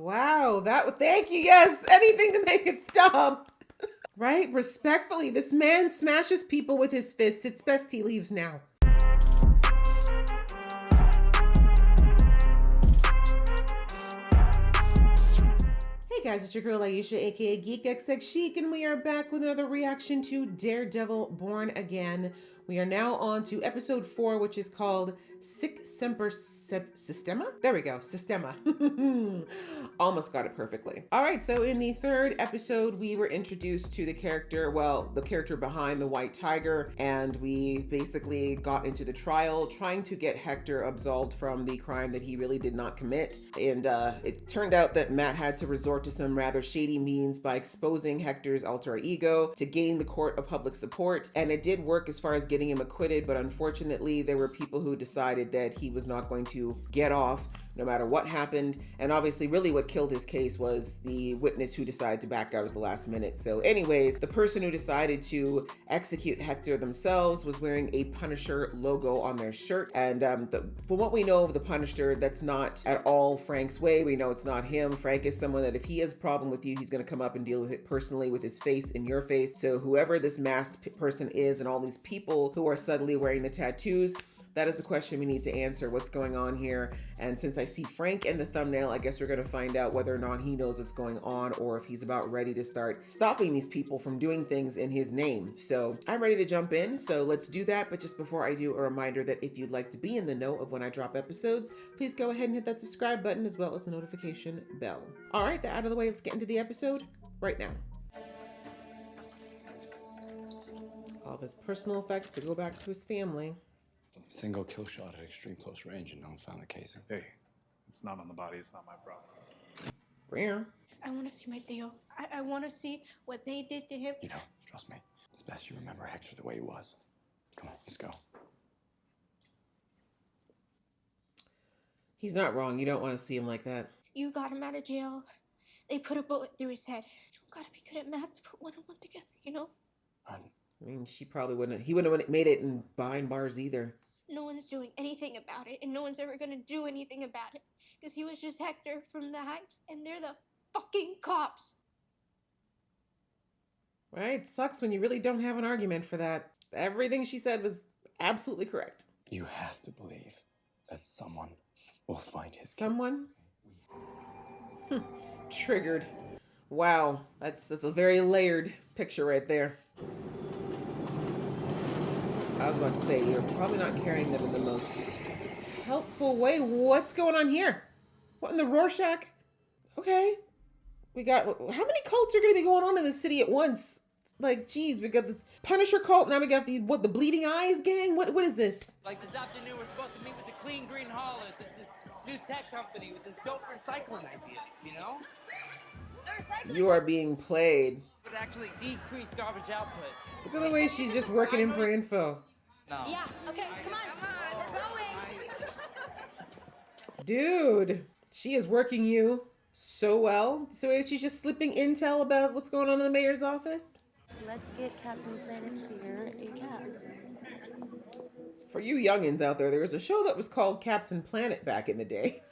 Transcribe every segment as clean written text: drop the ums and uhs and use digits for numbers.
Wow, thank you. Yes, anything to make it stop. Right? Respectfully, this man smashes people with his fists. It's best he leaves now. Hey guys, it's your girl Aisha, aka Geek XX Chic, and we are back with another reaction to Daredevil Born Again. We are now on to episode 4, which is called Sic Semper Systema? There we go, Systema. Almost got it perfectly. All right, so in the third episode, we were introduced to the character behind the White Tiger, and we basically got into the trial, trying to get Hector absolved from the crime that he really did not commit. And it turned out that Matt had to resort to some rather shady means by exposing Hector's alter ego to gain the court of public support. And it did work as far as getting him acquitted, but unfortunately there were people who decided that he was not going to get off no matter what happened. And obviously really what killed his case was the witness who decided to back out at the last minute. So anyways, the person who decided to execute Hector themselves was wearing a Punisher logo on their shirt. And from what we know of the Punisher, that's not at all Frank's way. We know it's not him. Frank is someone that if he has a problem with you, he's going to come up and deal with it personally with his face in your face. So whoever this masked person is and all these people who are suddenly wearing the tattoos, that is the question we need to answer. What's going on here? And since I see Frank in the thumbnail, I guess we're going to find out whether or not he knows what's going on or if he's about ready to start stopping these people from doing things in his name. So I'm ready to jump in. So let's do that. But just before I do, a reminder that if you'd like to be in the know of when I drop episodes, please go ahead and hit that subscribe button as well as the notification bell. All right, that out of the way, let's get into the episode right now. All of his personal effects to go back to his family. Single kill shot at extreme close range and no one found the casing. Hey, it's not on the body. It's not my problem. Rare. I want to see my Theo. I want to see what they did to him. You don't. Trust me. It's best you remember Hector the way he was. Come on, let's go. He's not wrong. You don't want to see him like that. You got him out of jail. They put a bullet through his head. You gotta be good at math to put one and one together, you know? I mean, he wouldn't have made it in behind bars either. No one's doing anything about it, and no one's ever gonna do anything about it. Because he was just Hector from the Heights, and they're the fucking cops. Right? Sucks when you really don't have an argument for that. Everything she said was absolutely correct. You have to believe that someone will find his Someone? Triggered. Wow, that's a very layered picture right there. I was about to say, you're probably not carrying them in the most helpful way. What's going on here? What in the Rorschach? Okay. We got, how many cults are going to be going on in the city at once? Like, geez, we got this Punisher cult. Now we got the Bleeding Eyes gang? What is this? Like this afternoon, we're supposed to meet with the Clean Green Haulers. It's this new tech company with this dope recycling ideas, you know? You are being played. Would actually decrease garbage output. Look at the way she's just working in for info. No. Yeah, okay, come on, we're going. Dude, she is working you so well. So is she just slipping intel about what's going on in the mayor's office? Let's get Captain Planet here ACAP. For you youngins out there was a show that was called Captain Planet back in the day.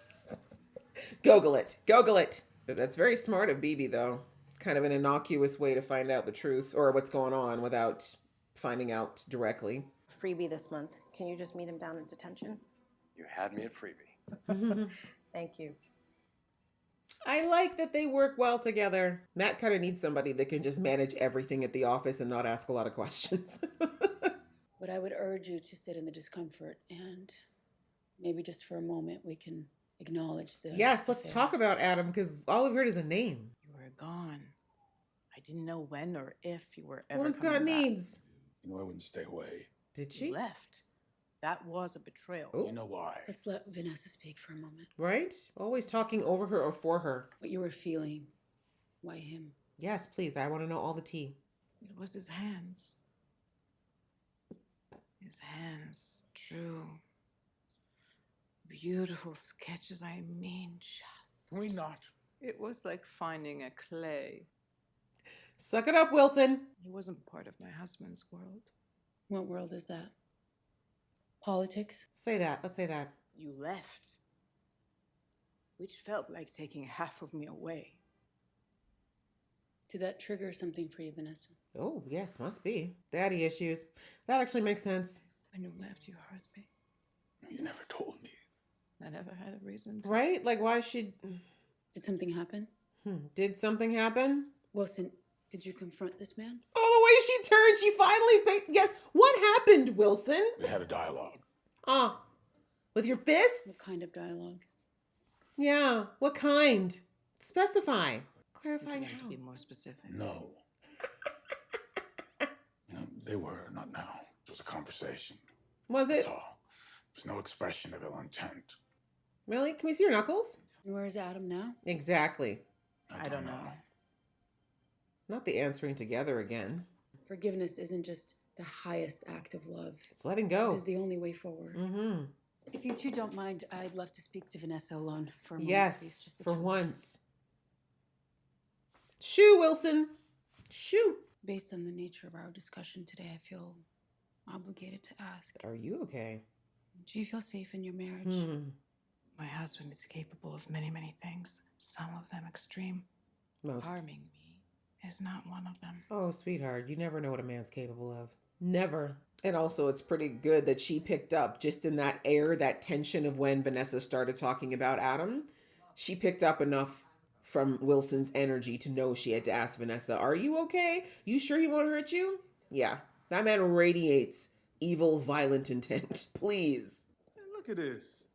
Google it. Google it. But that's very smart of BB, though. Kind of an innocuous way to find out the truth or what's going on without finding out directly. Freebie this month. Can you just meet him down in detention? You had me at freebie. Thank you. I like that they work well together. Matt kind of needs somebody that can just manage everything at the office and not ask a lot of questions. But I would urge you to sit in the discomfort and maybe just for a moment we can acknowledge the... Yes, let's talk about Adam because all we've heard is a name. You were gone. I didn't know when or if you were ever Woman's coming got back. needs. You know I wouldn't stay away. Did You she? left. That was a betrayal. Oh. You know why? Let's let Vanessa speak for a moment. Right? Always talking over her or for her. What you were feeling. Why him? Yes, please. I want to know all the tea. It was his hands. His hands drew beautiful sketches. I mean, just... We not. It was like finding a clay. Suck it up, Wilson. He wasn't part of my husband's world. What world is that? Politics? Say that. Let's say that. You left. which felt like taking half of me away. Did that trigger something for you, Vanessa? Oh, yes, must be. Daddy issues. That actually makes sense. When you left, you hurt me. You never told me. I never had a reason to. Right? Like, why should... Did something happen? Did something happen? Wilson, did you confront this man? Oh, the way she turned, she finally... Yes. What happened, Wilson? We had a dialogue. With your What fists? kind of dialogue? Yeah. What kind? Specify. Clarify Would you like to how. be more specific? No. No, they were, not now. It was a conversation. Was That's it? all. There's no expression of ill intent. Really? Can we see your knuckles? And where is Adam now? Exactly. I don't know. Not the answering together again. Forgiveness isn't just the highest act of love. It's letting It go. is the only way forward. Mm-hmm. If you two don't mind, I'd love to speak to Vanessa alone for a moment, please. Yes, Just the for two of us. once. Shoo, Wilson. Shoo. Based on the nature of our discussion today, I feel obligated to ask. Are you okay? Do you feel safe in your marriage? My husband is capable of many, many things, some of them extreme. Most. Harming me is not one of them. Oh, sweetheart, you never know what a man's capable of. Never. And also, it's pretty good that she picked up just in that air, that tension of when Vanessa started talking about Adam. She picked up enough from Wilson's energy to know she had to ask Vanessa, are you okay? You sure he won't hurt you? Yeah, that man radiates evil, violent intent. Please. Hey, look at this.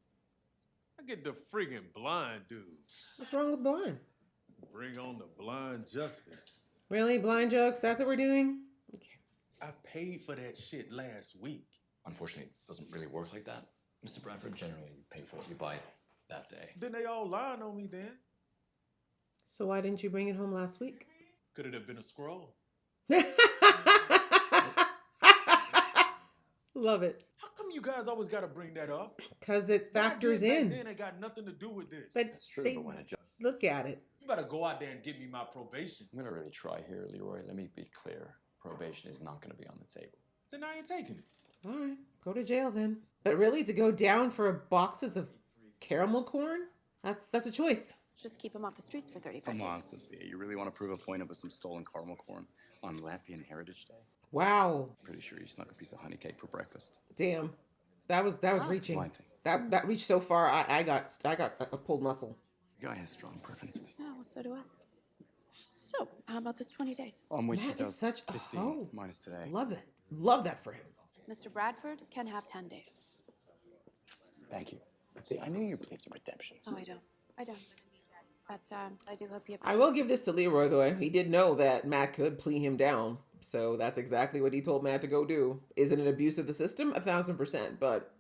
I get the friggin' blind dude. What's wrong with blind? Bring on the blind justice. Really? Blind jokes? That's what we're doing? Okay. I paid for that shit last week. Unfortunately, it doesn't really work like that. Mr. Bradford, generally you pay for what you buy that day. Then they all lying on me then. So why didn't you bring it home last week? Could it have been a scroll? Love it. How come you guys always gotta bring that up? Because it factors What I did in. back then ain't got nothing to do with this. But That's true, they- but when a judge... Look at it. You better go out there and give me my probation. I'm gonna really try here, Leroy. Let me be clear. Probation is not gonna be on the table. Then I ain't taking it. All right, go to jail then. But really, to go down for boxes of caramel corn? That's a choice. Just keep him off the streets for 35 Come days. on, Sophia. You really want to prove a point with some stolen caramel corn on Latvian Heritage Day? Wow. Pretty sure you snuck a piece of honey cake for breakfast. Damn. That was reaching. My thing. That reached so far. I got a pulled muscle. The guy has strong preferences. Oh, well, so do I. So, how about this 20 days? On which he Matt is does such a 50 hoe. minus today. Love it. Love that for him. Mr. Bradford can have 10 days. Thank you. See, I knew you believed in redemption. Oh, I don't. But I do hope you I will give this to Leroy, though. He did know that Matt could plea him down. So that's exactly what he told Matt to go do. Is it an abuse of the system? 1000%. But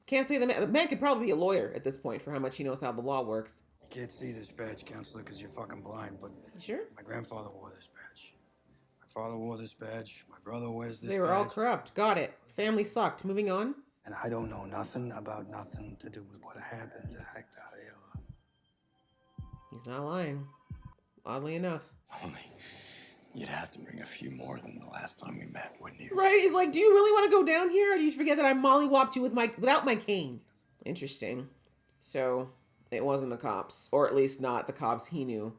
can't say the man could probably be a lawyer at this point for how much he knows how the law works. You can't see this badge, counselor, because you're fucking blind, but Sure. my grandfather wore this badge. My father wore this badge. My brother wears this They were all badge. corrupt. Got it. Family sucked. Moving on. And I don't know nothing about nothing to do with what happened to Hector Ayala. He's not lying. Oddly enough. Only you'd have to bring a few more than the last time we met, wouldn't you? Right? He's like, do you really want to go down here? Or do you forget that I mollywopped you without my cane? Interesting. So it wasn't the cops. Or at least not the cops he knew.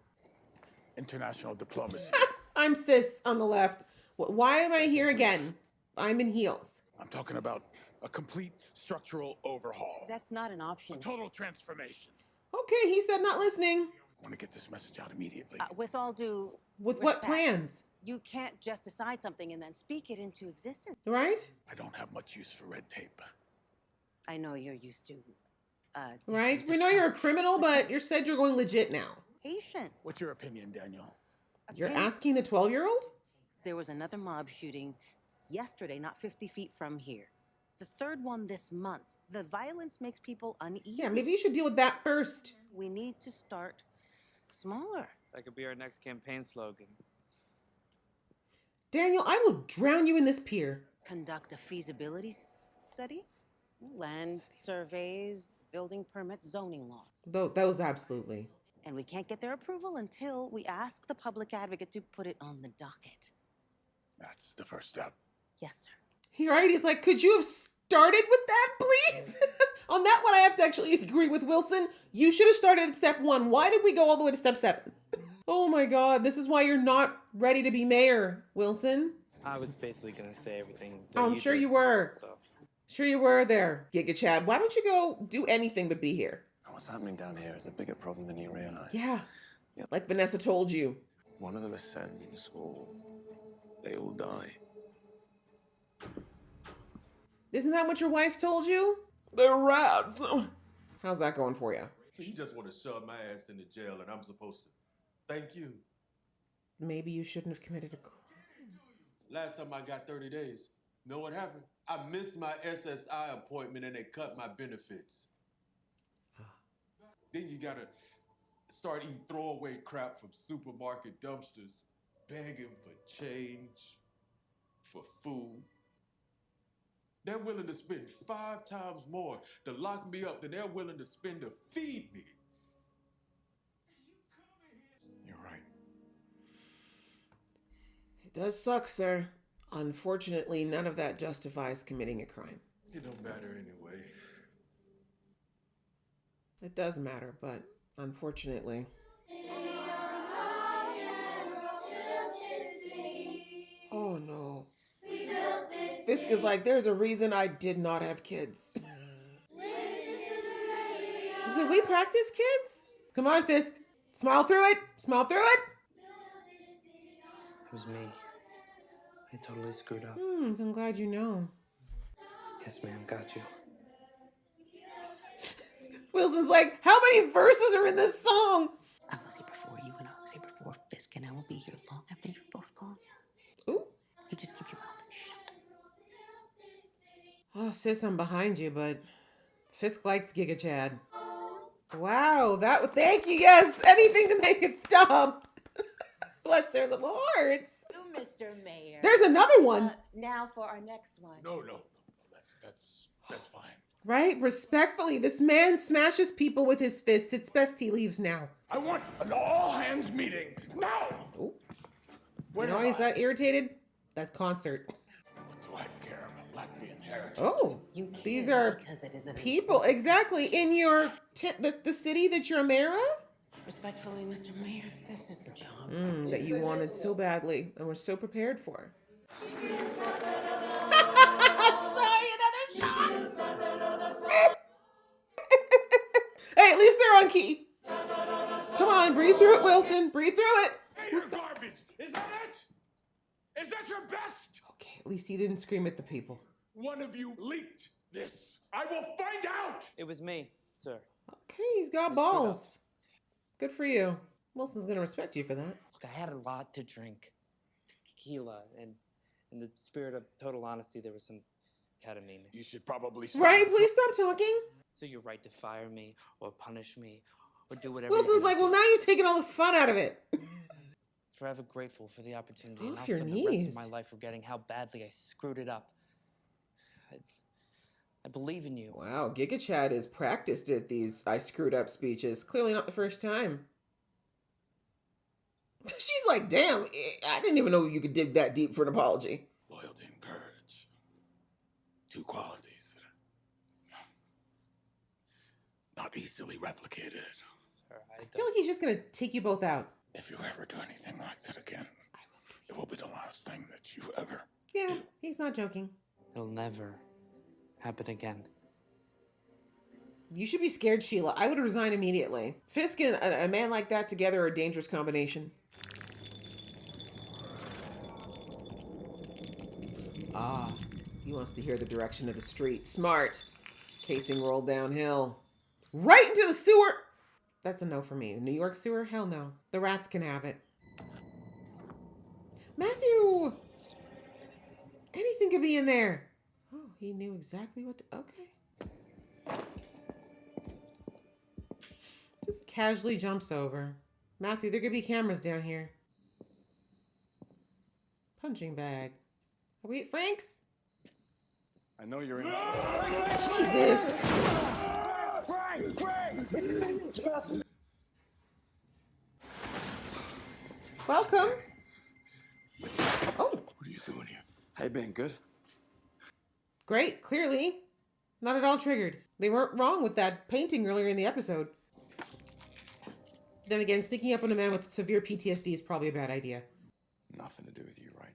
International diplomacy. I'm cis on the left. Why am I here again? I'm in heels. I'm talking about a complete structural overhaul. That's not an option. A total transformation. Okay, he said not listening. I want to get this message out immediately. With all due With what respect, plans? You can't just decide something and then speak it into existence. Right? I don't have much use for red tape. I know you're used to. Right? We know you're a criminal, but you said you're going legit now. Patient. What's your opinion, Daniel? You're asking the 12-year-old? There was another mob shooting yesterday, not 50 feet from here. The third one this month. The violence makes people uneasy. Yeah, maybe you should deal with that first. We need to start smaller. That could be our next campaign slogan. Daniel, I will drown you in this pier. Conduct a feasibility study, land surveys, building permits, zoning law. Those absolutely. And we can't get their approval until we ask the public advocate to put it on the docket. That's the first step. Yes, sir. He's like, could you have started with that, please? On that one, I have to actually agree with Wilson. You should have started at step 1. Why did we go all the way to step 7? Oh my God, this is why you're not ready to be mayor, Wilson. I was basically gonna say everything. Oh, I'm sure you were. Sure you were there, Giga Chad. Why don't you go do anything but be here? What's happening down here is a bigger problem than you realize. Yeah, like Vanessa told you. One of them ascends or they all die. Isn't that what your wife told you? They're rats. How's that going for you? So you just want to shove my ass into jail and I'm supposed to thank you? Maybe you shouldn't have committed a crime. Last time I got 30 days, know what happened? I missed my SSI appointment and they cut my benefits. Then you gotta start eating throwaway crap from supermarket dumpsters, begging for change, for food. They're willing to spend 5 times more to lock me up than they're willing to spend to feed me. You're right. It does suck, sir. Unfortunately, none of that justifies committing a crime. It don't matter anyway. It does matter, but unfortunately. Oh no. Fisk is like, there's a reason I did not have kids. Did we practice, kids? Come on, Fisk. Smile through it. Smile through it. It was me. I totally screwed up. I'm glad you know. Yes, ma'am, got you. Wilson's like, how many verses are in this song? I was here before you, and I was here before Fisk, and I will be here long after you're both gone. Ooh. You just keep your mouth shut. Oh, sis, I'm behind you, but Fisk likes Giga Chad. Wow, thank you, yes, anything to make it stop. Bless their little hearts. You, Mr. Mayor. There's another one. Now for our next one. No, that's fine. Right? Respectfully, this man smashes people with his fists. It's best he leaves now. I want an all-hands meeting now. Oh. You know why he's that irritated? That concert. What do I care about lack being inherited? Oh, these are people exactly in your the city that you're a mayor of. Respectfully, Mr. Mayor, this is the job that you wanted so badly and were so prepared for. Hey, at least they're on key. Come on, breathe through it, Wilson. Breathe through it. Hey, you're garbage. Is that it? Is that your best? Okay, at least he didn't scream at the people. One of you leaked this. I will find out. It was me, sir. Okay, he's got balls. Good for you. Wilson's gonna respect you for that. Look, I had a lot to drink. Tequila, and in the spirit of total honesty, there was some ketamine. You should probably stop. Right, please stop talking. So you're right to fire me or punish me or do whatever. Wilson's like, well, now you're taking all the fun out of it. Forever grateful for the opportunity, and I'll Off your spend the knees. rest of my life regretting how badly I screwed it up. I believe in you. Wow, Giga Chad is practiced at these I screwed up speeches. Clearly not the first time. She's like, damn, I didn't even know you could dig that deep for an apology. Loyalty and courage. 2 qualities that are not easily replicated. Sir, I feel like he's just gonna take you both out. If you ever do anything like that again, it will be the last thing that you ever Yeah, he's not joking. It'll never happen again. You should be scared, Sheila. I would resign immediately. Fisk and a man like that together are a dangerous combination. Ah, he wants to hear the direction of the street. Smart. Casing rolled downhill. Right into the sewer! That's a no for me. New York sewer? Hell no. The rats can have it. Matthew! Anything could be in there. Oh, he knew exactly what to... Okay. Just casually jumps over. Matthew, there could be cameras down here. Punching bag. Are we at Frank's? I know you're in. Jesus! Welcome. Oh. What are you doing here? Hey, Ben, good? Great, clearly. Not at all triggered. They weren't wrong with that painting earlier in the episode. Then again, sneaking up on a man with severe PTSD is probably a bad idea. Nothing to do with you, right?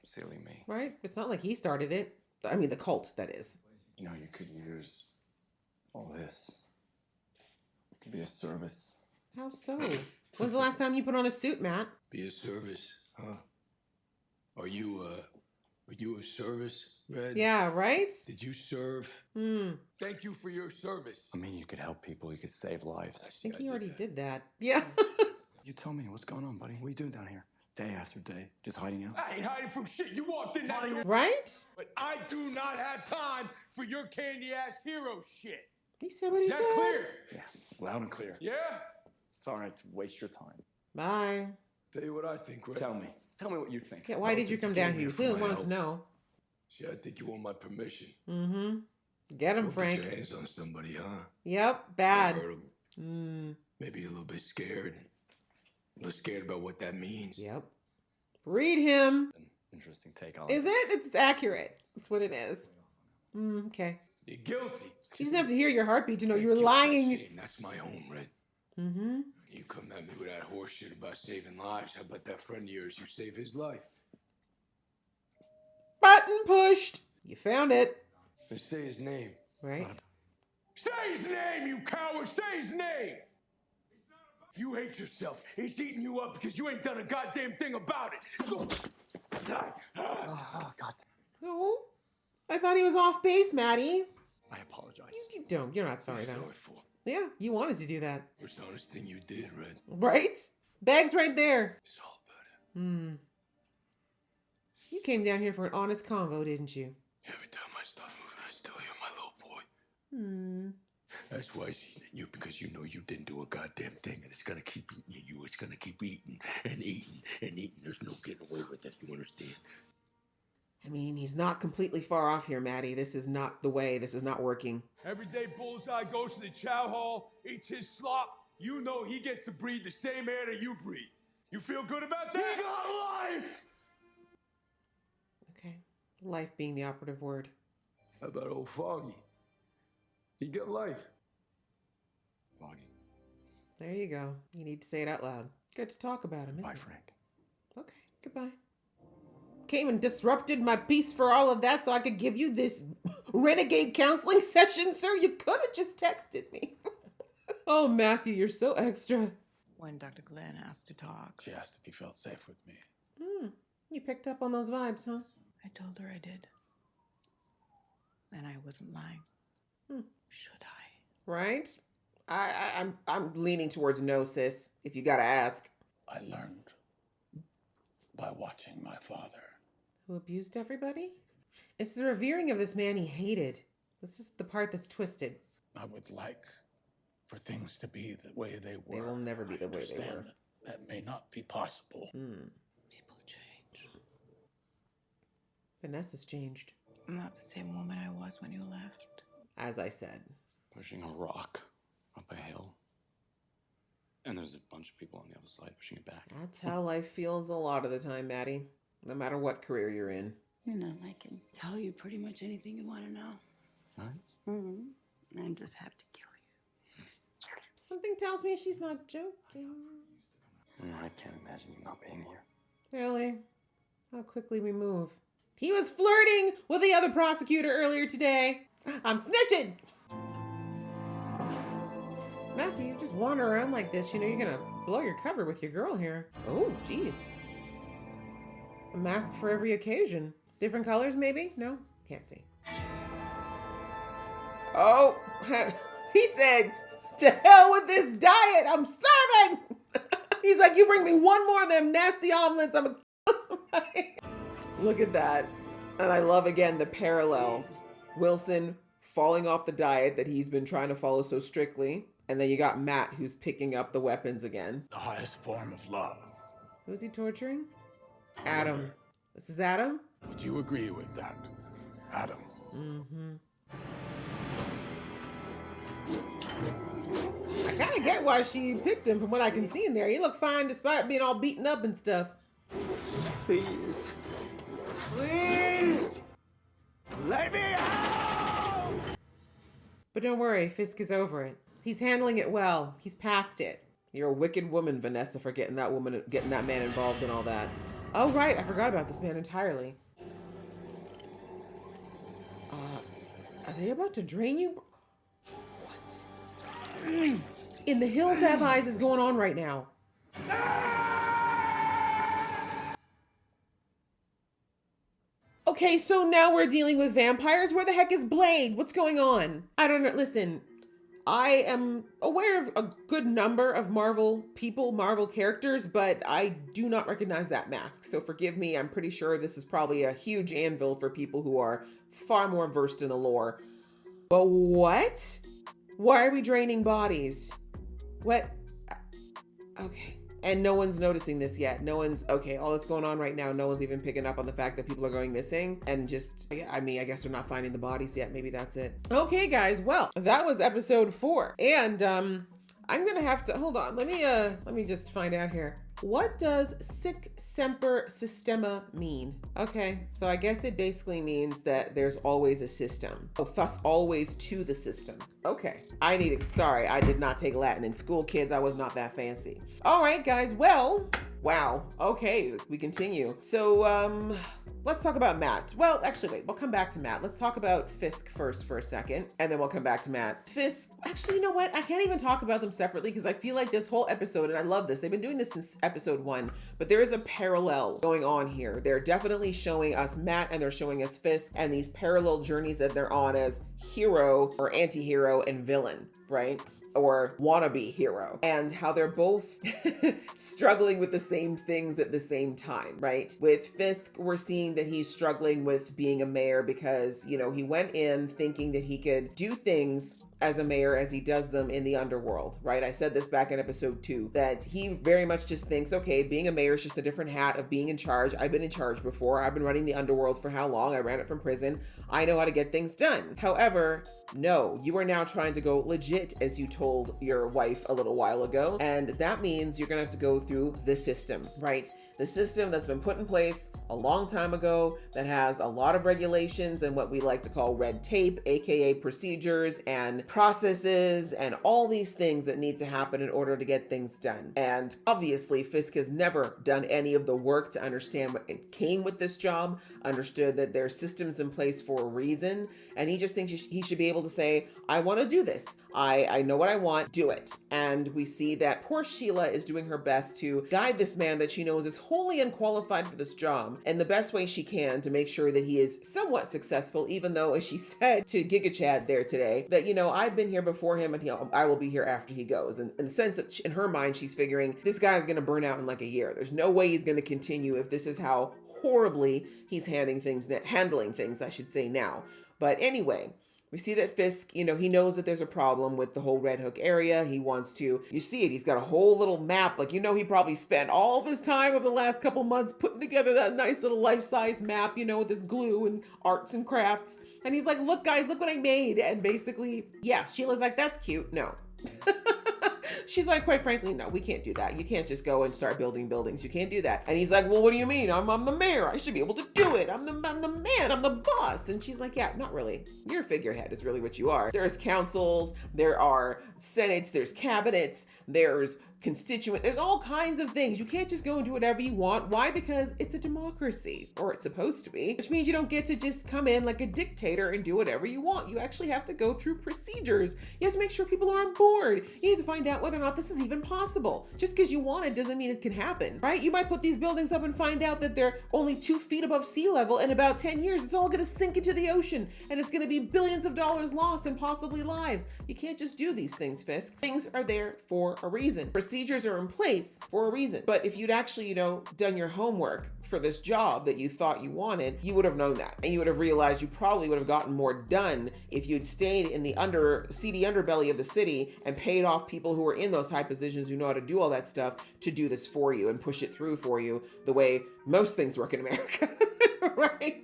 Silly me. Right? It's not like he started it. I mean, the cult, that is. You know, you could use all this. It could be a service. How so? When's the last time you put on a suit, Matt? Be a service, huh? Are you a service, Red? Yeah, right? Did you serve? Thank you for your service. I mean, you could help people. You could save lives. I think he already did that. Yeah. You tell me, what's going on, buddy? What are you doing down here? Day after day, just hiding out? I ain't hiding from shit. You walked in that door. Right? But I do not have time for your candy-ass hero shit. He said what he Is that said. clear? Yeah, loud and clear. Yeah? Sorry to waste your time. Bye. Tell you what I think, Red. Tell me what you think. Yeah, why did you come down here? You clearly wanted to know. See, I think you want my permission. Mm-hmm. Get him, Don't Frank. Get your hands on somebody, huh? Yep, bad. Hurt 'em. Maybe a little bit scared. A little scared about what that means. Yep. Read him. Interesting take on Is it? It's accurate. That's what it is. Okay. You're guilty. You doesn't have to hear your heartbeat to know you were Guilty lying. shit, that's my home, Red. Mm-hmm. You come at me with that horse shit about saving lives. How about that friend of yours? You save his life. Button pushed. You found it. Just say his name. Right? Say his name, you coward! Say his name! You hate yourself. He's eating you up because you ain't done a goddamn thing about it. Oh, God. No. I thought he was off base, Maddie. I apologize. You don't. You're not sorry, What are you though. sorry for? Yeah, you wanted to do that. Worst honest thing you did, Red. Right? Bag's right there. It's all about it. You came down here for an honest convo, didn't you? Every time I start moving, I still hear my little boy. That's why he's eating at you, because you know you didn't do a goddamn thing, and it's gonna keep eating at you. It's gonna keep eating and eating and eating. There's no getting away with it. You understand? I mean, he's not completely far off here, Maddie. This is not the way. This is not working. Every day Bullseye goes to the chow hall, eats his slop. You know he gets to breathe the same air that you breathe. You feel good about that? He got life! Okay. Life being the operative word. How about old Foggy? He got life. Foggy. There you go. You need to say it out loud. Good to talk about him, isn't Bye, it? Frank. Okay, goodbye. Came and disrupted my peace for all of that so I could give you this renegade counseling session, sir. You could have just texted me. Oh, Matthew, you're so extra. When Dr. Glenn asked to talk, She asked if he felt safe with me. You picked up on those vibes, huh? I told her I did. And I wasn't lying. Should I? Right? I'm leaning towards no, sis, if you gotta ask. I learned by watching my father. Who abused everybody? It's the revering of this man he hated. This is the part that's twisted. I would like for things to be the way they were. They will never be the way they were. That may not be possible. People change. Vanessa's changed. I'm not the same woman I was when you left. As I said. Pushing a rock up a hill. And there's a bunch of people on the other side pushing it back. That's how life feels a lot of the time, Maddie. No matter what career you're in. You know, I can tell you pretty much anything you want to know. Right? I just have to kill you. Something tells me she's not joking. I can't imagine you not being here. Really? How quickly we move. He was flirting with the other prosecutor earlier today. I'm snitching! Matthew, you just wander around like this, you know you're gonna blow your cover with your girl here. Oh, jeez. A mask for every occasion. Different colors, maybe? No? Can't see. Oh, he said, to hell with this diet, I'm starving! He's like, you bring me one more of them nasty omelets, I'm gonna kill somebody. Look at that. And I love, again, the parallel. Wilson falling off the diet that he's been trying to follow so strictly. And then you got Matt, who's picking up the weapons again. The highest form of love. Who's he torturing? Adam. This is Adam? Would you agree with that, Adam? I kind of get why she picked him from what I can see in there. He looked fine despite being all beaten up and stuff. Please. Please! Let me out! But don't worry, Fisk is over it. He's handling it well. He's past it. You're a wicked woman, Vanessa, for getting that man involved in all that. Oh, right. I forgot about this man entirely. Are they about to drain you? What? In the Hills Have Eyes is going on right now. Okay, so now we're dealing with vampires. Where the heck is Blade? What's going on? I don't know. Listen, I am aware of a good number of Marvel characters, but I do not recognize that mask. So forgive me. I'm pretty sure this is probably a huge anvil for people who are far more versed in the lore. But what? Why are we draining bodies? What? Okay. And no one's noticing this yet. No one's, okay, all that's going on right now, no one's even picking up on the fact that people are going missing and just, I mean, I guess they're not finding the bodies yet. Maybe that's it. Okay, guys, well, that was episode 4. And I'm gonna have to, hold on, let me just find out here. What does sic semper systema mean? Okay, so I guess it basically means that there's always a system. Oh, thus always to the system. Okay, sorry, I did not take Latin in school, kids. I was not that fancy. All right, guys, well, wow. Okay, we continue. So, let's talk about Matt. Well, actually, wait, we'll come back to Matt. Let's talk about Fisk first for a second, and then we'll come back to Matt. Fisk, actually, you know what? I can't even talk about them separately because I feel like this whole episode, and I love this, they've been doing this since episode 1, but there is a parallel going on here. They're definitely showing us Matt and they're showing us Fisk and these parallel journeys that they're on as hero or anti-hero and villain, right? Or wannabe hero, and how they're both struggling with the same things at the same time, right? With Fisk, we're seeing that he's struggling with being a mayor because, you know, he went in thinking that he could do things as a mayor as he does them in the underworld, right? I said this back in episode 2, that he very much just thinks, okay, being a mayor is just a different hat of being in charge. I've been in charge before. I've been running the underworld for how long? I ran it from prison. I know how to get things done. However, no, you are now trying to go legit, as you told your wife a little while ago. And that means you're gonna have to go through the system, right? The system that's been put in place a long time ago that has a lot of regulations and what we like to call red tape, AKA procedures and processes and all these things that need to happen in order to get things done. And obviously Fisk has never done any of the work to understand what it came with this job, understood that there are systems in place for a reason. And he just thinks he should be able to say, I want to do this. I know what I want, do it. And we see that poor Sheila is doing her best to guide this man that she knows is wholly unqualified for this job in the best way she can to make sure that he is somewhat successful, even though, as she said to Giga Chad there today, that, you know, I've been here before him and I will be here after he goes. And in the sense that in her mind, she's figuring this guy's going to burn out in like a year. There's no way he's going to continue if this is how horribly he's handling things, I should say now. But anyway, we see that Fisk, you know, he knows that there's a problem with the whole Red Hook area. He wants to, you see it, he's got a whole little map. Like, you know, he probably spent all of his time over the last couple months putting together that nice little life-size map, you know, with his glue and arts and crafts. And he's like, look, guys, look what I made. And basically, yeah, Sheila's like, that's cute. No. She's like, quite frankly, no, we can't do that. You can't just go and start building buildings. You can't do that. And he's like, well, what do you mean? I'm the mayor. I should be able to do it. I'm the man. I'm the boss. And she's like, yeah, not really. You're a figurehead is really what you are. There's councils. There are senates. There's cabinets. There's constituent. There's all kinds of things. You can't just go and do whatever you want. Why? Because it's a democracy, or it's supposed to be, which means you don't get to just come in like a dictator and do whatever you want. You actually have to go through procedures. You have to make sure people are on board. You need to find out whether or not this is even possible. Just because you want it doesn't mean it can happen, right? You might put these buildings up and find out that they're only 2 feet above sea level. In about 10 years, it's all going to sink into the ocean and it's going to be billions of dollars lost and possibly lives. You can't just do these things, Fisk. Things are there for a reason. Procedures are in place for a reason. But if you'd actually, you know, done your homework for this job that you thought you wanted, you would have known that. And you would have realized you probably would have gotten more done if you'd stayed in the seedy underbelly of the city and paid off people who are in those high positions who know how to do all that stuff to do this for you and push it through for you the way most things work in America, right?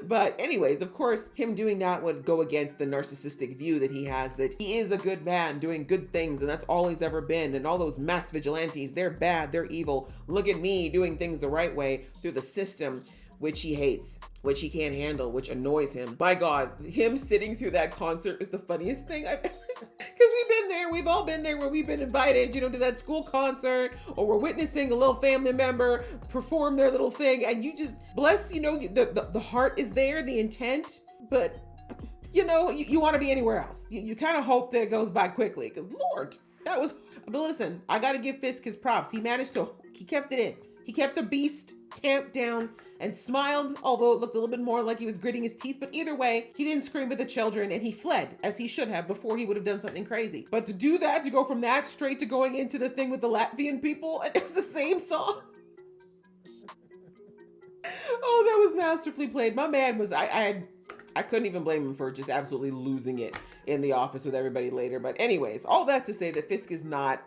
But anyways, of course, him doing that would go against the narcissistic view that he has that he is a good man doing good things and that's all he's ever been. And all those mass vigilantes, they're bad, they're evil. Look at me doing things the right way through the system. which he hates, which he can't handle, which annoys him. My God, him sitting through that concert is the funniest thing I've ever seen. Because we've all been there where we've been invited, to that school concert, or we're witnessing a little family member perform their little thing, and you just, bless, the heart is there, the intent, but you want to be anywhere else. You kind of hope that it goes by quickly, because Lord, that was, but listen, I got to give Fisk his props. He kept it in. He kept the beast tamped down and smiled, although it looked a little bit more like he was gritting his teeth. But either way, he didn't scream at the children, and he fled, as he should have, before he would have done something crazy. But to do that, to go from that straight to going into the thing with the Latvian people, and it was the same song. Oh, that was masterfully played. My man was, I couldn't even blame him for just absolutely losing it in the office with everybody later. But anyways, all that to say that Fisk he's not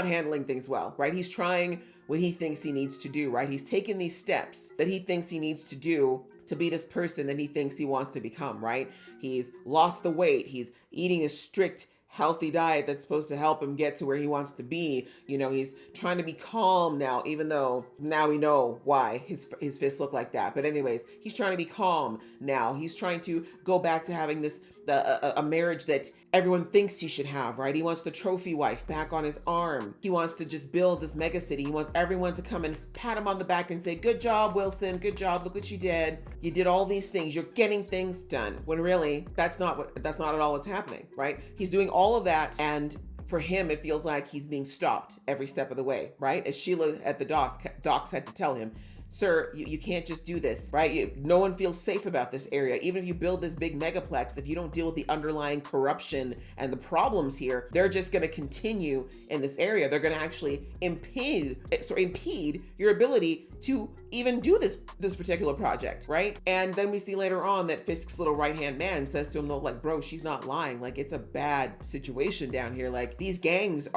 handling things well, right? He's trying what he thinks he needs to do, right? He's taken these steps that he thinks he needs to do to be this person that he thinks he wants to become, right? He's lost the weight. He's eating a strict, healthy diet that's supposed to help him get to where he wants to be. He's trying to be calm now, even though now we know why his fists look like that. But anyways, he's trying to be calm now. He's trying to go back to having a marriage that everyone thinks he should have, right? He wants the trophy wife back on his arm. He wants to just build this mega city. He wants everyone to come and pat him on the back and say, good job, Wilson. Good job. Look what you did. You did all these things. You're getting things done. When really, that's not at all what's happening, right? He's doing all of that, and for him, it feels like he's being stopped every step of the way, right? As Sheila at the docks had to tell him, sir, you can't just do this, right? No one feels safe about this area. Even if you build this big megaplex, if you don't deal with the underlying corruption and the problems here, they're just going to continue in this area. They're going to actually impede your ability to even do this particular project, right? And then we see later on that Fisk's little right-hand man says to him, no, like, bro, she's not lying. Like, it's a bad situation down here. Like, these gangs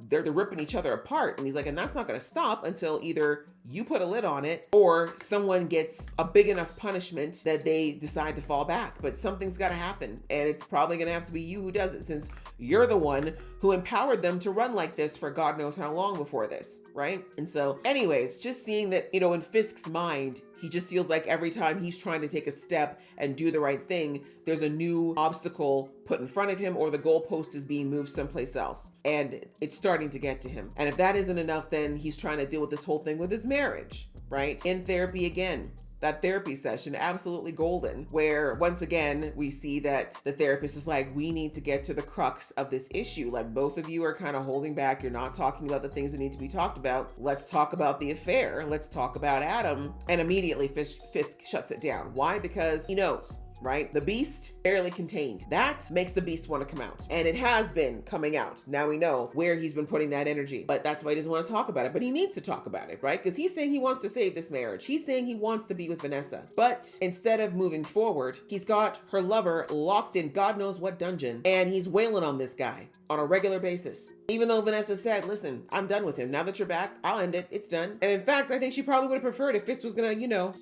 they're ripping each other apart. And he's like, and that's not going to stop until either you put a lid on it or someone gets a big enough punishment that they decide to fall back. But something's got to happen, and it's probably going to have to be you who does it, since you're the one who empowered them to run like this for God knows how long before this, right? And so anyways, just seeing that, in Fisk's mind, he just feels like every time he's trying to take a step and do the right thing, there's a new obstacle put in front of him, or the goalpost is being moved someplace else. And it's starting to get to him. And if that isn't enough, then he's trying to deal with this whole thing with his marriage, right? In therapy again. That therapy session, absolutely golden, where once again, we see that the therapist is like, we need to get to the crux of this issue. Like, both of you are kind of holding back. You're not talking about the things that need to be talked about. Let's talk about the affair. Let's talk about Adam. And immediately Fisk shuts it down. Why? Because he knows. Right? The beast barely contained. That makes the beast want to come out. And it has been coming out. Now we know where he's been putting that energy. But that's why he doesn't want to talk about it. But he needs to talk about it, right? Because he's saying he wants to save this marriage. He's saying he wants to be with Vanessa. But instead of moving forward, he's got her lover locked in God knows what dungeon. And he's wailing on this guy on a regular basis. Even though Vanessa said, listen, I'm done with him. Now that you're back, I'll end it. It's done. And in fact, I think she probably would have preferred if Fisk was gonna,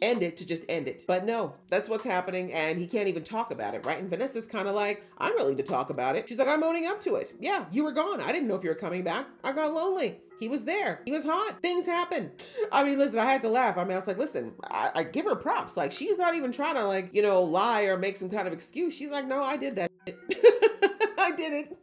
end it, to just end it. But no, that's what's happening, and he can't even talk about it, right? And Vanessa's kind of like, I'm willing to talk about it. She's like, I'm owning up to it. Yeah, you were gone. I didn't know if you were coming back. I got lonely. He was there. He was hot. Things happen. I mean, listen, I had to laugh. I mean, I was like, listen, I give her props. Like, she's not even trying to, lie or make some kind of excuse. She's like, no, I did that shit. I did it.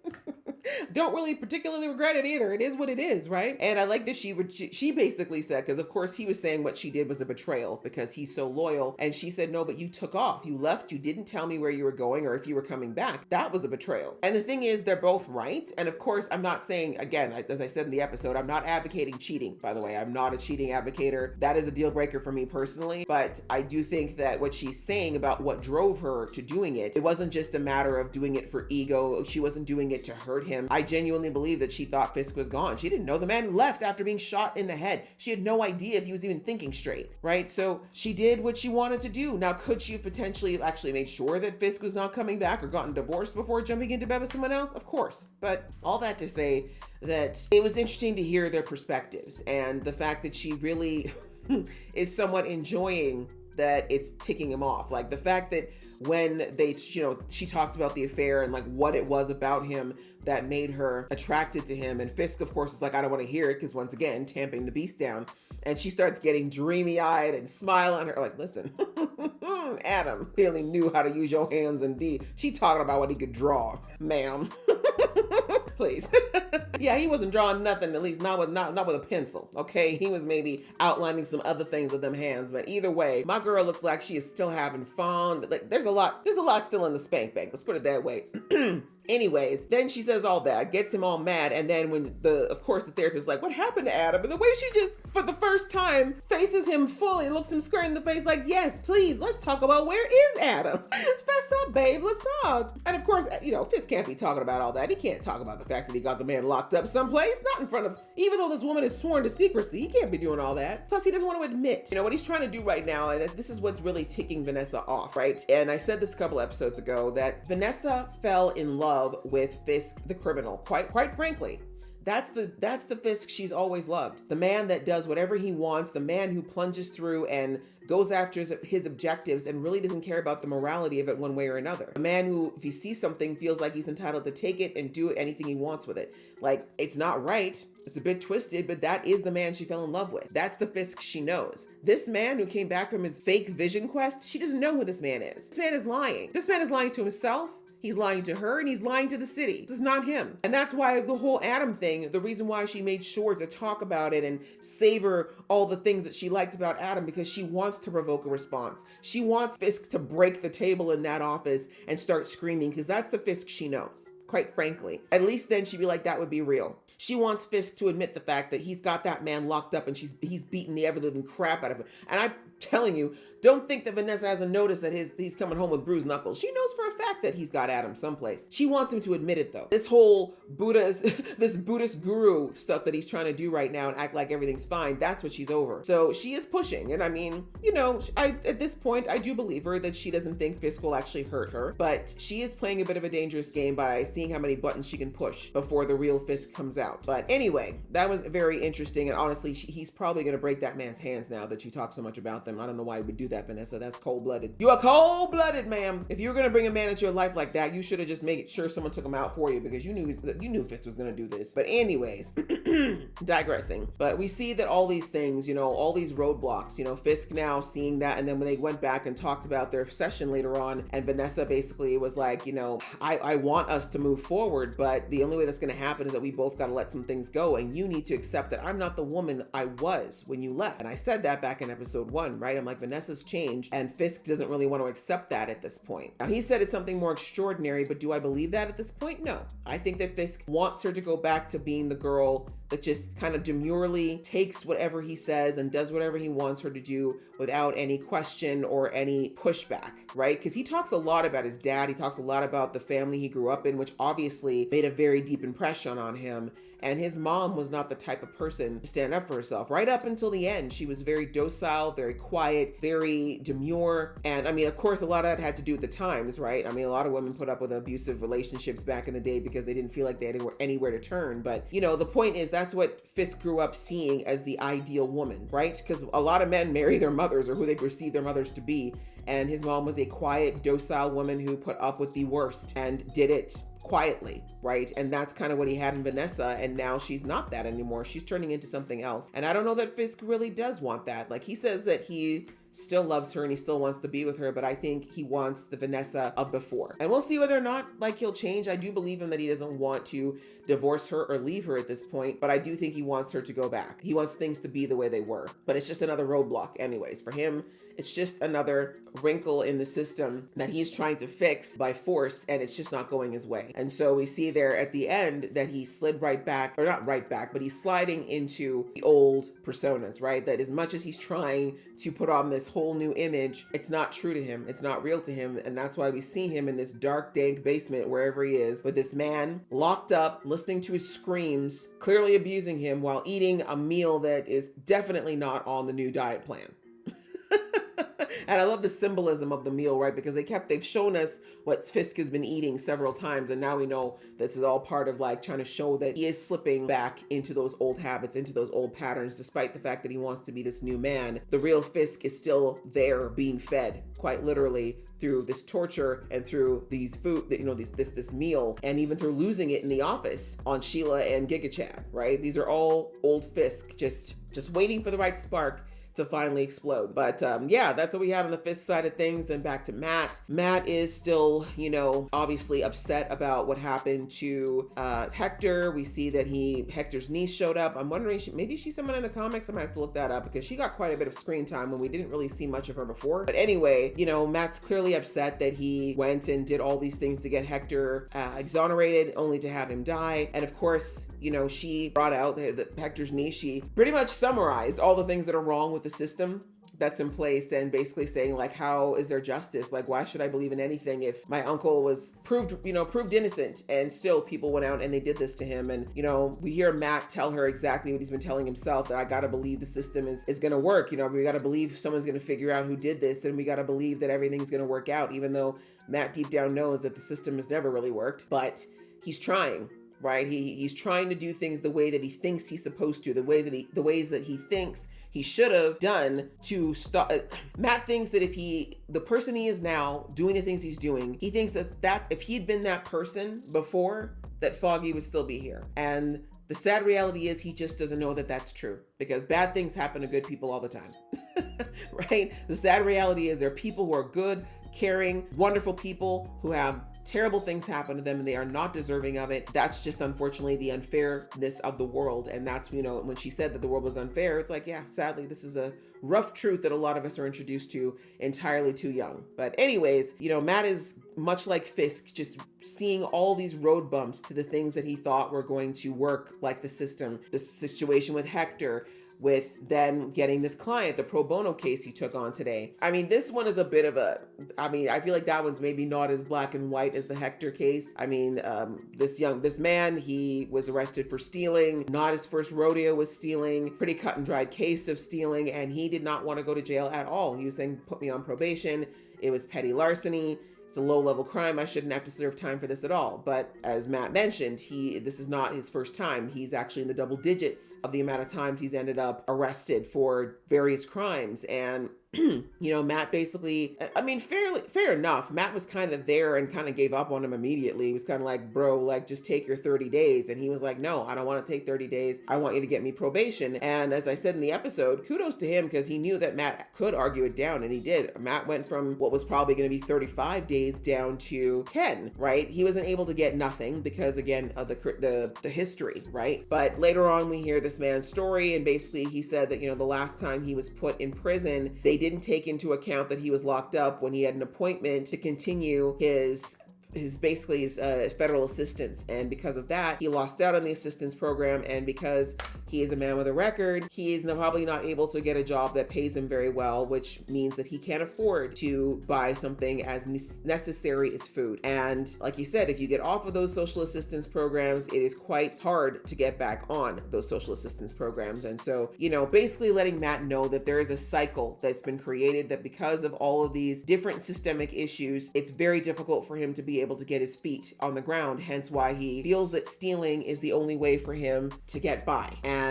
Don't really particularly regret it either. It is what it is, right? And I like that she basically said, because of course he was saying what she did was a betrayal because he's so loyal. And she said, no, but you took off. You left. You didn't tell me where you were going or if you were coming back. That was a betrayal. And the thing is, they're both right. And of course, I'm not saying, again, as I said in the episode, I'm not advocating cheating, by the way. I'm not a cheating advocator. That is a deal breaker for me personally. But I do think that what she's saying about what drove her to doing it, it wasn't just a matter of doing it for ego. She wasn't doing it to hurt him. I genuinely believe that she thought Fisk was gone. She didn't know the man left after being shot in the head. She had no idea if he was even thinking straight, right? So she did what she wanted to do. Now, could she have potentially actually made sure that Fisk was not coming back or gotten divorced before jumping into bed with someone else? Of course. But all that to say that it was interesting to hear their perspectives and the fact that she really is somewhat enjoying that it's ticking him off. Like the fact that when they, she talked about the affair and like what it was about him that made her attracted to him. And Fisk, of course, is like, I don't want to hear it, because once again, tamping the beast down. And she starts getting dreamy-eyed and smile on her, like, listen, Adam really knew how to use your hands indeed. She talking about what he could draw, ma'am. Please. Yeah, he wasn't drawing nothing, at least not with a pencil, okay? He was maybe outlining some other things with them hands, but either way, my girl looks like she is still having fun. Like, there's a lot still in the spank bank, let's put it that way. Anyways, then she says all that, gets him all mad, and then when of course the therapist is like, what happened to Adam? And the way she just, for the first time, faces him fully, looks him square in the face like, yes, please, let's talk about where is Adam? Fess up, babe, let's talk. And of course, Fisk can't be talking about all that. He can't talk about the fact that he got the man locked up someplace, not in front of, even though this woman is sworn to secrecy, he can't be doing all that. Plus, he doesn't want to admit, what he's trying to do right now, and this is what's really ticking Vanessa off, right? And I said this a couple episodes ago, that Vanessa fell in love with Fisk, the criminal, quite frankly. That's the Fisk she's always loved. The man that does whatever he wants, the man who plunges through and goes after his objectives and really doesn't care about the morality of it one way or another. A man who, if he sees something, feels like he's entitled to take it and do anything he wants with it. Like, it's not right, it's a bit twisted, but that is the man she fell in love with. That's the Fisk she knows. This man who came back from his fake vision quest, she doesn't know who this man is. This man is lying. This man is lying to himself, he's lying to her, and he's lying to the city. This is not him. And that's why the whole Adam thing, the reason why she made sure to talk about it and savor all the things that she liked about Adam, because she wants to provoke a response. She wants Fisk to break the table in that office and start screaming, because that's the Fisk she knows, quite frankly. At least then she'd be like, that would be real. She wants Fisk to admit the fact that he's got that man locked up and he's beaten the ever-living crap out of him. And I'm telling you, don't think that Vanessa hasn't noticed that he's coming home with bruised knuckles. She knows for a fact that he's got Adam someplace. She wants him to admit it though. This whole this Buddhist guru stuff that he's trying to do right now and act like everything's fine, that's what she's over. So she is pushing. And I mean, at this point, I do believe her that she doesn't think Fisk will actually hurt her, but she is playing a bit of a dangerous game by seeing how many buttons she can push before the real Fisk comes out. But anyway, that was very interesting. And honestly, he's probably going to break that man's hands now that she talks so much about them. I don't know why he would do that, Vanessa. That's cold-blooded. You are cold-blooded, ma'am. If you were going to bring a man into your life like that, you should have just made sure someone took him out for you, because you knew Fisk was going to do this. But anyways, digressing. But we see that all these things, all these roadblocks, Fisk now seeing that, and then when they went back and talked about their session later on, and Vanessa basically was like, I want us to move forward, but the only way that's going to happen is that we both got to let some things go, and you need to accept that I'm not the woman I was when you left. And I said that back in episode 1, right? I'm like, Vanessa's changed, and Fisk doesn't really want to accept that at this point. Now, he said it's something more extraordinary, but do I believe that at this point? No. I think that Fisk wants her to go back to being the girl that just kind of demurely takes whatever he says and does whatever he wants her to do without any question or any pushback, right? Because he talks a lot about his dad. He talks a lot about the family he grew up in, which obviously made a very deep impression on him. And his mom was not the type of person to stand up for herself. Right up until the end, she was very docile, very quiet, very demure. And I mean, of course, a lot of that had to do with the times, right? I mean, a lot of women put up with abusive relationships back in the day because they didn't feel like they had anywhere to turn. But, the point is that's what Fisk grew up seeing as the ideal woman, right? Because a lot of men marry their mothers or who they perceive their mothers to be. And his mom was a quiet, docile woman who put up with the worst and did it quietly, right? And that's kind of what he had in Vanessa, and now she's not that anymore. She's turning into something else. And I don't know that Fisk really does want that. Like, he says that he still loves her and he still wants to be with her, but I think he wants the Vanessa of before. And we'll see whether or not he'll change. I do believe him that he doesn't want to divorce her or leave her at this point, but I do think he wants her to go back. He wants things to be the way they were, but it's just another roadblock anyways. For him, it's just another wrinkle in the system that he's trying to fix by force, and it's just not going his way. And so we see there at the end that he slid right back, or not right back, but he's sliding into the old personas, right? That as much as he's trying to put on this whole new image, it's not true to him. It's not real to him. And that's why we see him in this dark, dank basement, wherever he is, with this man locked up, listening to his screams, clearly abusing him while eating a meal that is definitely not on the new diet plan. And I love the symbolism of the meal, right? Because they've shown us what Fisk has been eating several times. And now we know this is all part of like trying to show that he is slipping back into those old habits, into those old patterns, despite the fact that he wants to be this new man. The real Fisk is still there being fed, quite literally, through this torture and through these food, this meal, and even through losing it in the office on Sheila and Giga Chad, right? These are all old Fisk, just waiting for the right spark to finally explode. But yeah, that's what we had on the Fisk side of things. Then back to Matt. Matt is still, obviously upset about what happened to Hector. We see that Hector's niece showed up. I'm wondering, maybe she's someone in the comics. I might have to look that up because she got quite a bit of screen time when we didn't really see much of her before. But anyway, Matt's clearly upset that he went and did all these things to get Hector exonerated, only to have him die. And of course, she brought out that Hector's niece. She pretty much summarized all the things that are wrong with the system that's in place, and basically saying like, how is there justice? Like, why should I believe in anything if my uncle was proved innocent, and still people went out and they did this to him? And we hear Matt tell her exactly what he's been telling himself, that I gotta believe the system is gonna work. We gotta believe someone's gonna figure out who did this, and we gotta believe that everything's gonna work out, even though Matt deep down knows that the system has never really worked. But he's trying. Right? He's trying to do things the way that he thinks he's supposed to, the ways that he thinks he should have done to stop. Matt thinks that if the person he is now doing the things he's doing, he thinks that if he'd been that person before, that Foggy would still be here. And the sad reality is he just doesn't know that that's true, because bad things happen to good people all the time. Right? The sad reality is there are people who are good, caring, wonderful people who have terrible things happen to them and they are not deserving of it. That's just unfortunately the unfairness of the world. And that's, when she said that the world was unfair, it's like, yeah, sadly, this is a rough truth that a lot of us are introduced to entirely too young. But anyways, Matt is much like Fisk, just seeing all these road bumps to the things that he thought were going to work, like the system, the situation with Hector, with then getting this client, the pro bono case he took on today. I mean, this one is a bit of I feel like that one's maybe not as black and white as the Hector case. I mean, this man, he was arrested for stealing, not his first rodeo with stealing, pretty cut and dried case of stealing, and he did not want to go to jail at all. He was saying, put me on probation. It was petty larceny. It's a low-level crime. I shouldn't have to serve time for this at all. But as Matt mentioned, this is not his first time. He's actually in the double digits of the amount of times he's ended up arrested for various crimes. And Matt basically, fair enough. Matt was kind of there and kind of gave up on him immediately. He was kind of like, bro, like, just take your 30 days. And he was like, no, I don't want to take 30 days. I want you to get me probation. And as I said in the episode, kudos to him, because he knew that Matt could argue it down, and he did. Matt went from what was probably going to be 35 days down to 10, right? He wasn't able to get nothing because, again, of the history, right? But later on, we hear this man's story, and basically he said that, the last time he was put in prison, they didn't take into account that he was locked up when he had an appointment to continue his federal assistance. And because of that, he lost out on the assistance program. And because he is a man with a record, he is probably not able to get a job that pays him very well, which means that he can't afford to buy something as necessary as food. And like he said, if you get off of those social assistance programs, it is quite hard to get back on those social assistance programs. And so, basically letting Matt know that there is a cycle that's been created, that because of all of these different systemic issues, it's very difficult for him to be able to get his feet on the ground, hence why he feels that stealing is the only way for him to get by. And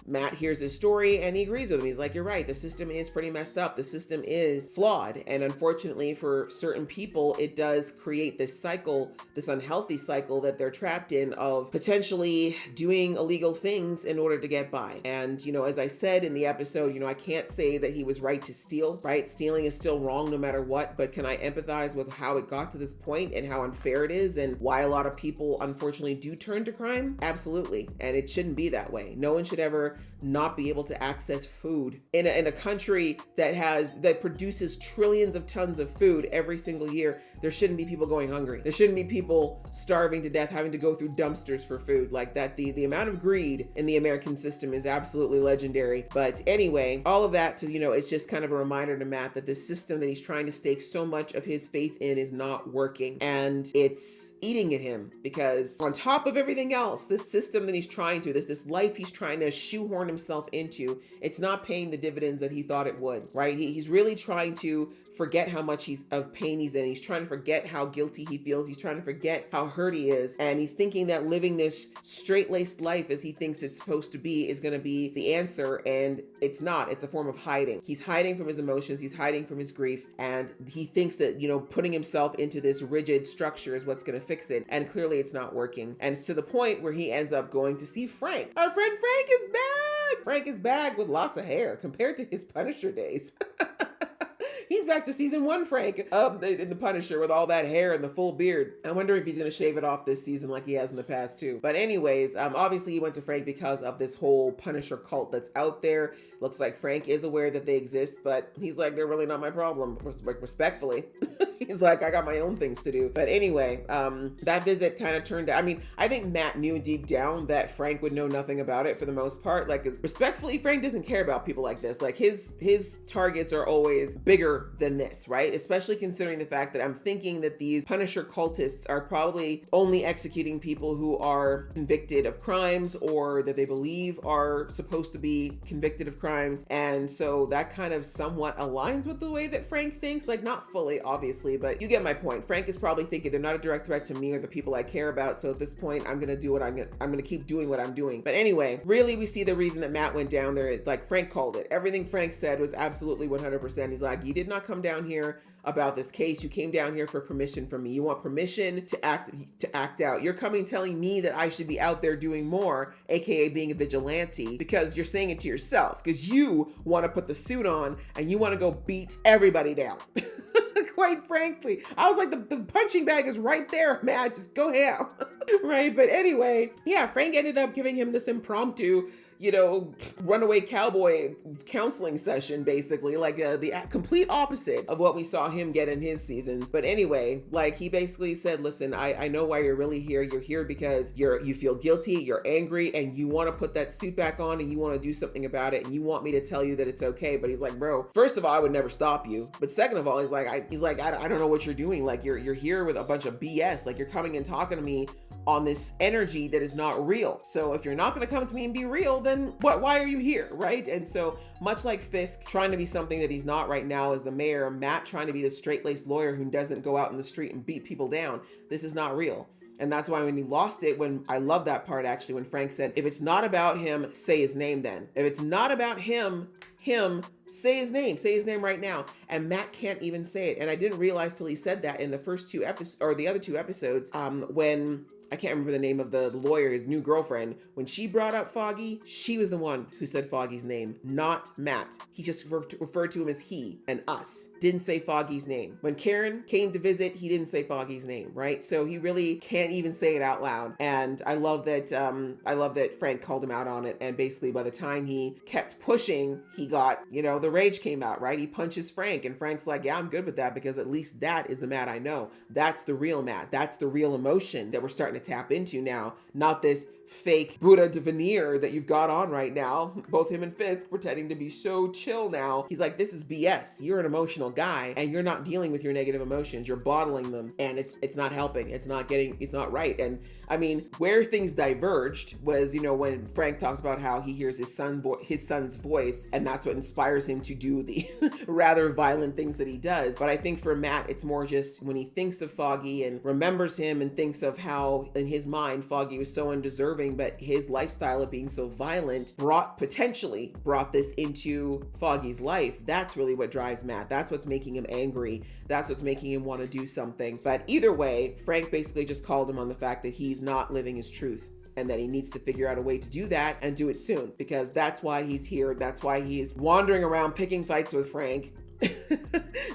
Matt hears his story and he agrees with him. He's like, you're right, the system is pretty messed up, the system is flawed, and unfortunately for certain people, it does create this cycle, this unhealthy cycle that they're trapped in, of potentially doing illegal things in order to get by. And as I said in the episode, I can't say that he was right to steal, right? Stealing is still wrong no matter what, but can I empathize with how it got to this point and how unfair it is, and why a lot of people unfortunately do turn to crime? Absolutely. And it shouldn't be that way. No one should ever not be able to access food in a country that produces trillions of tons of food every single year. there shouldn't be people going hungry. There shouldn't be people starving to death, having to go through dumpsters for food like that. The amount of greed in the American system is absolutely legendary. But anyway, all of that to, it's just kind of a reminder to Matt that this system that he's trying to stake so much of his faith in is not working, and it's eating at him, because on top of everything else, this system that he's trying to, this life he's trying to shoehorn himself into, it's not paying the dividends that he thought it would, right? He's really trying to forget how much of pain he's in. He's trying to forget how guilty he feels. He's trying to forget how hurt he is. And he's thinking that living this straight-laced life as he thinks it's supposed to be is going to be the answer. And it's not. It's a form of hiding. He's hiding from his emotions. He's hiding from his grief. And he thinks that, putting himself into this rigid structure is what's going to fix it. And clearly it's not working. And it's to the point where he ends up going to see Frank. Our friend Frank is back. Frank is back with lots of hair compared to his Punisher days. He's back to season 1 Frank in the Punisher with all that hair and the full beard. I wonder if he's going to shave it off this season like he has in the past too. But anyways, obviously he went to Frank because of this whole Punisher cult that's out there. Looks like Frank is aware that they exist, but he's like, they're really not my problem, respectfully. He's like, I got my own things to do. But anyway, that visit kind of turned out, I think Matt knew deep down that Frank would know nothing about it for the most part. Like, respectfully, Frank doesn't care about people like this. Like, his targets are always bigger than this, right? Especially considering the fact that I'm thinking that these Punisher cultists are probably only executing people who are convicted of crimes, or that they believe are supposed to be convicted of crimes. And so that kind of somewhat aligns with the way that Frank thinks, like not fully, obviously, but you get my point. Frank is probably thinking they're not a direct threat to me or the people I care about. So at this point, I'm going to keep doing what I'm doing. But anyway, really we see the reason that Matt went down there is, like, Frank called it. Everything Frank said was absolutely 100%. He's like, you did not come down here about this case. You came down here for permission from me. You want permission to act out. You're coming telling me that I should be out there doing more, aka being a vigilante, because you're saying it to yourself, because you want to put the suit on and you want to go beat everybody down. Quite frankly, I was like, the punching bag is right there, Matt, just go ham. Right? But anyway, yeah, Frank ended up giving him this impromptu, runaway cowboy counseling session, basically, like the complete opposite of what we saw him get in his seasons. But anyway, like, he basically said, listen, I know why you're really here. You're here because you feel guilty, you're angry, and you want to put that suit back on and you want to do something about it, and you want me to tell you that it's okay. But he's like, bro, first of all, I would never stop you. But second of all, he's like, I don't know what you're doing. Like, you're here with a bunch of BS. Like, you're coming and talking to me on this energy that is not real. So if you're not going to come to me and be real, then why are you here, right? And so much like Fisk trying to be something that he's not right now as the mayor, Matt trying to be the straight-laced lawyer who doesn't go out in the street and beat people down, this is not real. And that's why when he lost it, I love that part actually, when Frank said, if it's not about him, say his name then. If it's not about him, say his name right now. And Matt can't even say it. And I didn't realize till he said that in the first 2 episodes, or the other 2 episodes, when I can't remember the name of the lawyer, his new girlfriend, when she brought up Foggy, she was the one who said Foggy's name, not Matt. He just referred to him as he and us, didn't say Foggy's name. When Karen came to visit, he didn't say Foggy's name, right? So he really can't even say it out loud. And I love that Frank called him out on it. And basically by the time he kept pushing, he got, the rage came out, right? He punches Frank, and Frank's like, yeah, I'm good with that, because at least that is the Matt I know. That's the real Matt. That's the real emotion that we're starting to tap into now, not this fake Buddha veneer that you've got on right now. Both him and Fisk pretending to be so chill now. He's like, this is BS. You're an emotional guy and you're not dealing with your negative emotions. You're bottling them, and it's not helping. It's not right. And I mean, where things diverged was, when Frank talks about how he hears his son's voice, and that's what inspires him to do the rather violent things that he does. But I think for Matt, it's more just when he thinks of Foggy and remembers him and thinks of how in his mind Foggy was so undeserving, but his lifestyle of being so violent potentially brought this into Foggy's life. That's really what drives Matt. That's what's making him angry. That's what's making him want to do something. But either way, Frank basically just called him on the fact that he's not living his truth, and that he needs to figure out a way to do that and do it soon, because that's why he's here. That's why he's wandering around picking fights with Frank.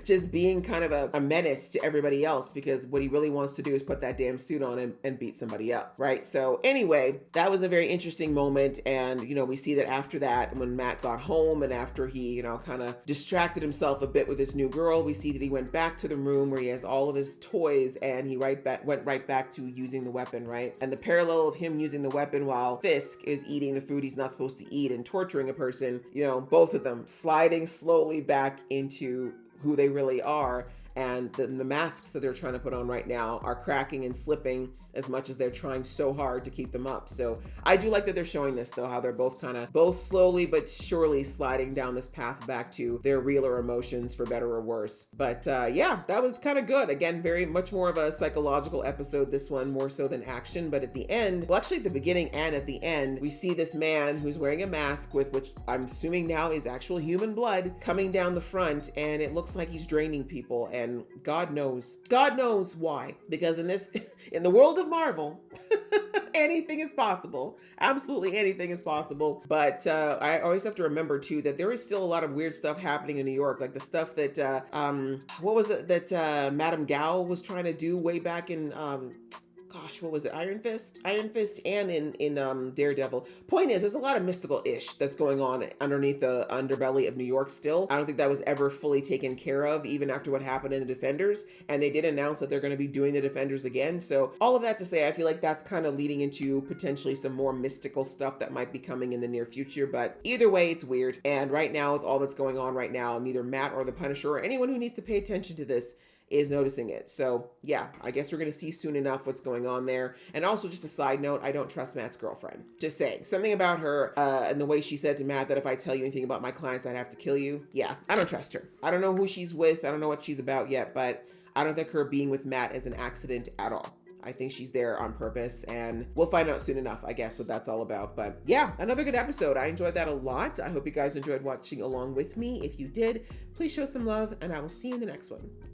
just being kind of a menace to everybody else, because what he really wants to do is put that damn suit on and beat somebody up, right? So anyway, that was a very interesting moment. And, you know, we see that after that, when Matt got home and after he, you know, kind of distracted himself a bit with this new girl, we see that he went back to the room where he has all of his toys, and he went right back to using the weapon, right? And the parallel of him using the weapon while Fisk is eating the food he's not supposed to eat and torturing a person, you know, both of them sliding slowly back into who they really are. And the masks that they're trying to put on right now are cracking and slipping as much as they're trying so hard to keep them up. So I do like that they're showing this, though, how they're both slowly but surely sliding down this path back to their realer emotions, for better or worse. But yeah, that was kind of good. Again, very much more of a psychological episode, this one, more so than action. But at the end, well, actually at the beginning and at the end, we see this man who's wearing a mask with, which I'm assuming now is actual human blood, coming down the front, and it looks like he's draining people. And God knows why. Because in the world of Marvel, anything is possible. Absolutely anything is possible. But I always have to remember too that there is still a lot of weird stuff happening in New York, like the stuff that what was it that Madame Gao was trying to do way back in gosh, what was it? Iron Fist and in Daredevil. Point is, there's a lot of mystical ish that's going on underneath the underbelly of New York still. I don't think that was ever fully taken care of, even after what happened in the Defenders. And they did announce that they're going to be doing the Defenders again. So all of that to say, I feel like that's kind of leading into potentially some more mystical stuff that might be coming in the near future. But either way, it's weird. And right now, with all that's going on right now, neither Matt or the Punisher or anyone who needs to pay attention to this is noticing it. So yeah, I guess we're going to see soon enough what's going on there. And also, just a side note, I don't trust Matt's girlfriend. Just saying, something about her and the way she said to Matt that if I tell you anything about my clients, I'd have to kill you. Yeah, I don't trust her. I don't know who she's with. I don't know what she's about yet, but I don't think her being with Matt is an accident at all. I think she's there on purpose, and we'll find out soon enough, I guess, what that's all about. But yeah, another good episode. I enjoyed that a lot. I hope you guys enjoyed watching along with me. If you did, please show some love, and I will see you in the next one.